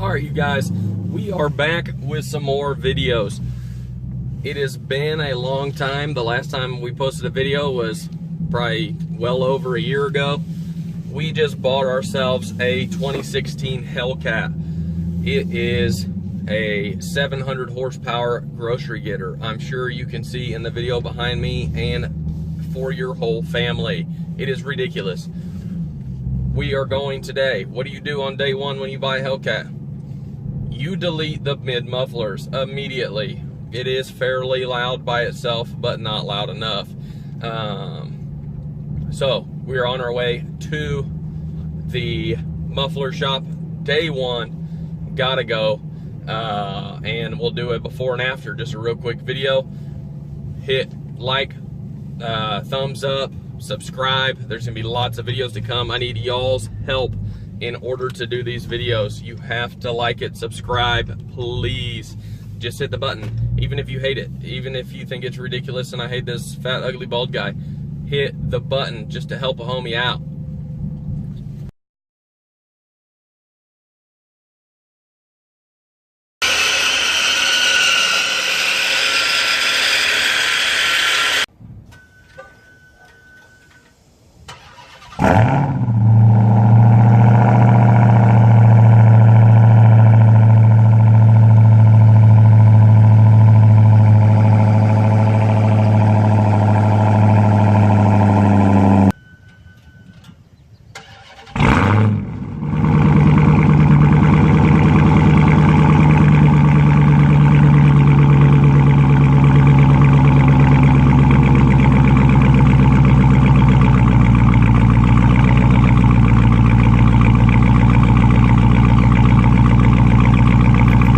Alright you guys, we are back with some more videos. It has been a long time. The last time we posted a video was probably well over a year ago. We just bought ourselves a 2016 Hellcat. It is a 700 horsepower grocery getter. I'm sure you can see in the video behind me, and for your whole family. It is ridiculous. We are going today. What do you do on day one when you buy a Hellcat? You delete the mid mufflers immediately. It is fairly loud by itself, but not loud enough. So we are on our way to the muffler shop. Day one, gotta go. And we'll do a before and after, just a real quick video. Hit like, thumbs up, subscribe. There's gonna be lots of videos to come. I need y'all's help in order to do these videos. You have to like it, subscribe, please. Just hit the button, even if you hate it, even if you think it's ridiculous and I hate this fat ugly bald guy. Hit the button just to help a homie out.